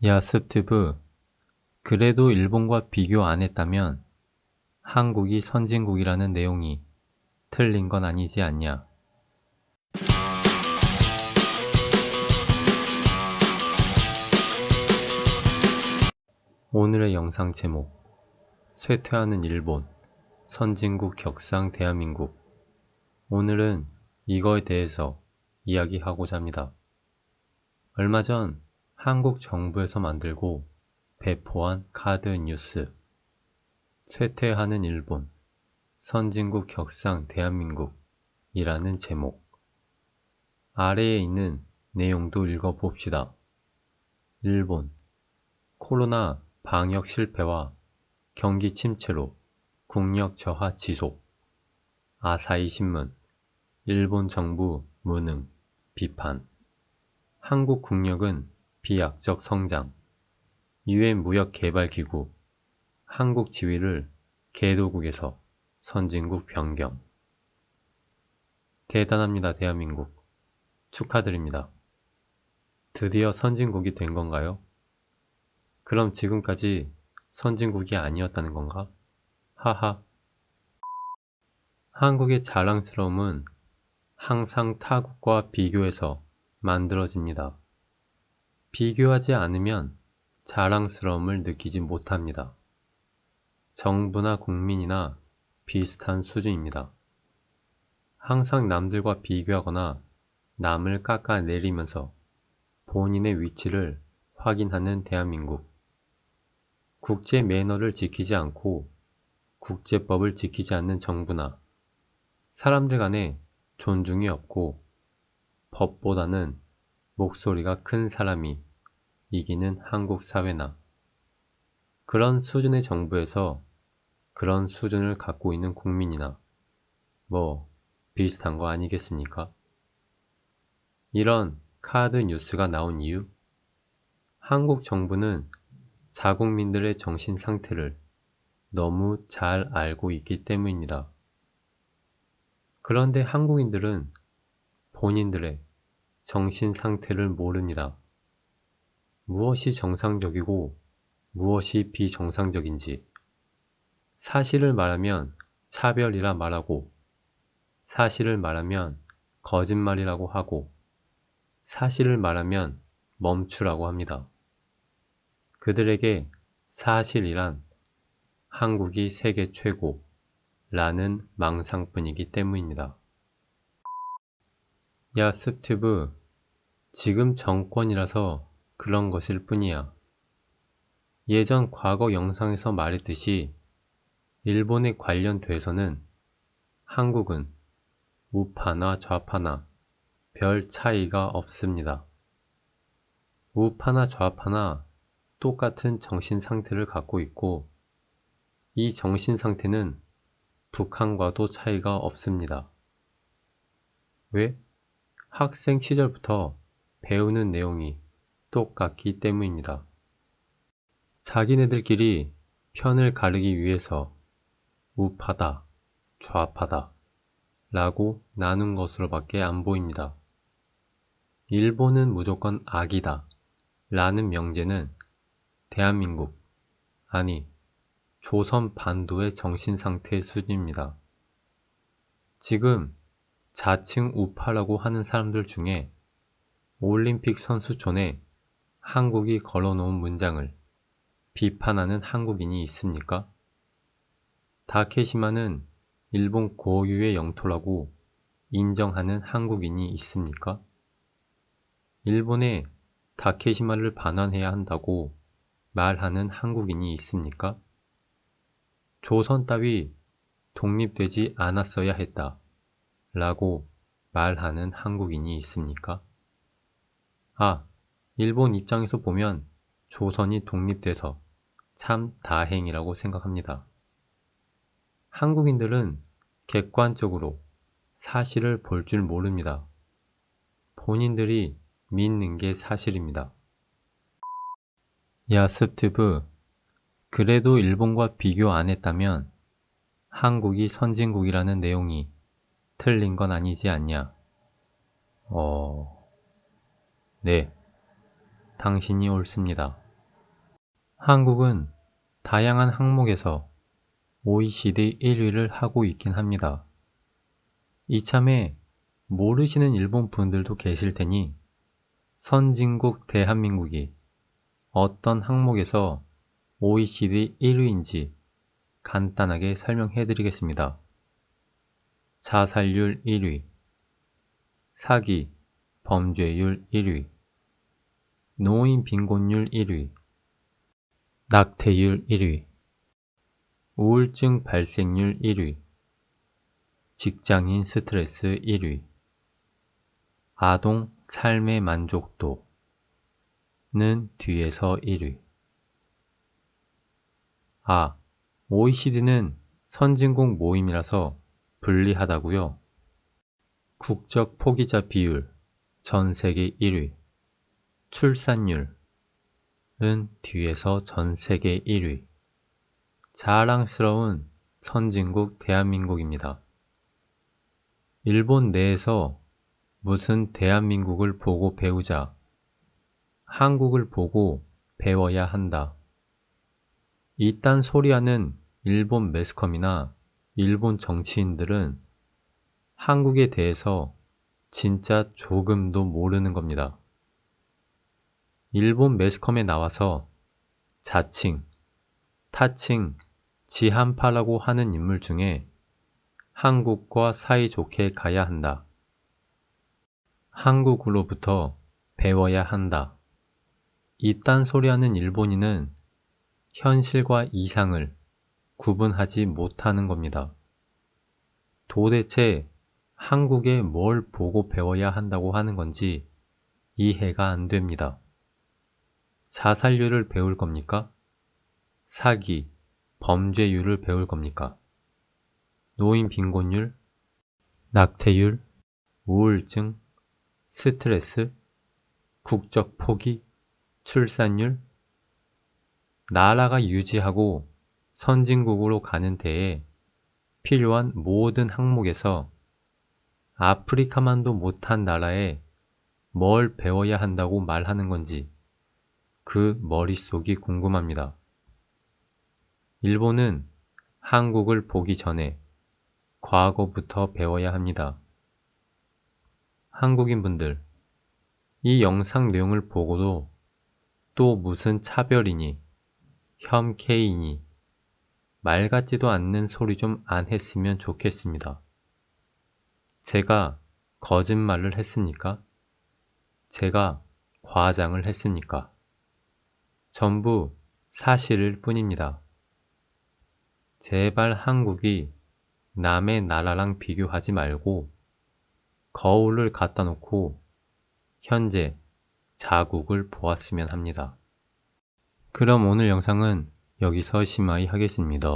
야, 스티브, 그래도 일본과 비교 안 했다면 한국이 선진국이라는 내용이 틀린 건 아니지 않냐? 오늘의 영상 제목, 쇠퇴하는 일본, 선진국 격상 대한민국. 오늘은 이거에 대해서 이야기하고자 합니다. 얼마 전 한국 정부에서 만들고 배포한 카드 뉴스, 쇠퇴하는 일본, 선진국 격상 대한민국이라는 제목. 아래에 있는 내용도 읽어봅시다. 일본, 코로나 방역 실패와 경기 침체로 국력 저하 지속. 아사히 신문, 일본 정부 무능, 비판. 한국 국력은 비약적 성장. 유엔 무역개발기구, 한국 지위를 개도국에서 선진국 변경. 대단합니다, 대한민국. 축하드립니다. 드디어 선진국이 된 건가요? 그럼 지금까지 선진국이 아니었다는 건가? 하하. 한국의 자랑스러움은 항상 타국과 비교해서 만들어집니다. 비교하지 않으면 자랑스러움을 느끼지 못합니다. 정부나 국민이나 비슷한 수준입니다. 항상 남들과 비교하거나 남을 깎아내리면서 본인의 위치를 확인하는 대한민국. 국제 매너를 지키지 않고 국제법을 지키지 않는 정부나 사람들 간에 존중이 없고 법보다는 목소리가 큰 사람이 이기는 한국 사회나 그런 수준의 정부에서 그런 수준을 갖고 있는 국민이나 뭐 비슷한 거 아니겠습니까? 이런 카드 뉴스가 나온 이유? 한국 정부는 자국민들의 정신 상태를 너무 잘 알고 있기 때문입니다. 그런데 한국인들은 본인들의 정신 상태를 모릅니다. 무엇이 정상적이고 무엇이 비정상적인지, 사실을 말하면 차별이라 말하고, 사실을 말하면 거짓말이라고 하고, 사실을 말하면 멈추라고 합니다. 그들에게 사실이란 한국이 세계 최고라는 망상뿐이기 때문입니다. 야, 스티브, 지금 정권이라서 그런 것일 뿐이야. 예전 과거 영상에서 말했듯이 일본에 관련돼서는 한국은 우파나 좌파나 별 차이가 없습니다. 우파나 좌파나 똑같은 정신 상태를 갖고 있고 이 정신 상태는 북한과도 차이가 없습니다. 왜? 학생 시절부터 배우는 내용이 똑같기 때문입니다. 자기네들끼리 편을 가르기 위해서 우파다, 좌파다 라고 나눈 것으로밖에 안 보입니다. 일본은 무조건 악이다 라는 명제는 대한민국, 아니 조선 반도의 정신상태 수준입니다. 지금 자칭 우파라고 하는 사람들 중에 올림픽 선수촌에 한국이 걸어놓은 문장을 비판하는 한국인이 있습니까? 다케시마는 일본 고유의 영토라고 인정하는 한국인이 있습니까? 일본에 다케시마를 반환해야 한다고 말하는 한국인이 있습니까? 조선 따위 독립되지 않았어야 했다 라고 말하는 한국인이 있습니까? 아, 일본 입장에서 보면 조선이 독립돼서 참 다행이라고 생각합니다. 한국인들은 객관적으로 사실을 볼 줄 모릅니다. 본인들이 믿는 게 사실입니다. 야, 스티브, 그래도 일본과 비교 안 했다면 한국이 선진국이라는 내용이 틀린 건 아니지 않냐? 네, 당신이 옳습니다. 한국은 다양한 항목에서 OECD 1위를 하고 있긴 합니다. 이참에 모르시는 일본 분들도 계실 테니 선진국 대한민국이 어떤 항목에서 OECD 1위인지 간단하게 설명해 드리겠습니다. 자살률 1위, 사기, 범죄율 1위, 노인 빈곤율 1위, 낙태율 1위, 우울증 발생률 1위, 직장인 스트레스 1위, 아동 삶의 만족도는 뒤에서 1위. OECD는 선진국 모임이라서 불리하다고요? 국적 포기자 비율 전 세계 1위, 출산율은 뒤에서 전 세계 1위. 자랑스러운 선진국 대한민국입니다. 일본 내에서 무슨 대한민국을 보고 배우자, 한국을 보고 배워야 한다. 이딴 소리하는 일본 매스컴이나 일본 정치인들은 한국에 대해서 진짜 조금도 모르는 겁니다. 일본 매스컴에 나와서 자칭, 타칭, 지한파라고 하는 인물 중에 한국과 사이좋게 가야 한다. 한국으로부터 배워야 한다. 이딴 소리하는 일본인은 현실과 이상을 구분하지 못하는 겁니다. 도대체 한국에 뭘 보고 배워야 한다고 하는 건지 이해가 안 됩니다. 자살률을 배울 겁니까? 사기, 범죄율을 배울 겁니까? 노인 빈곤율, 낙태율, 우울증, 스트레스, 국적 포기, 출산율, 나라가 유지하고 선진국으로 가는 데에 필요한 모든 항목에서 아프리카만도 못한 나라에 뭘 배워야 한다고 말하는 건지 그 머릿속이 궁금합니다. 일본은 한국을 보기 전에 과거부터 배워야 합니다. 한국인분들, 이 영상 내용을 보고도 또 무슨 차별이니, 혐케이니, 말 같지도 않는 소리 좀 안 했으면 좋겠습니다. 제가 거짓말을 했습니까? 제가 과장을 했습니까? 전부 사실일 뿐입니다. 제발 한국이 남의 나라랑 비교하지 말고 거울을 갖다 놓고 현재 자국을 보았으면 합니다. 그럼 오늘 영상은 여기서 심하이 하겠습니다.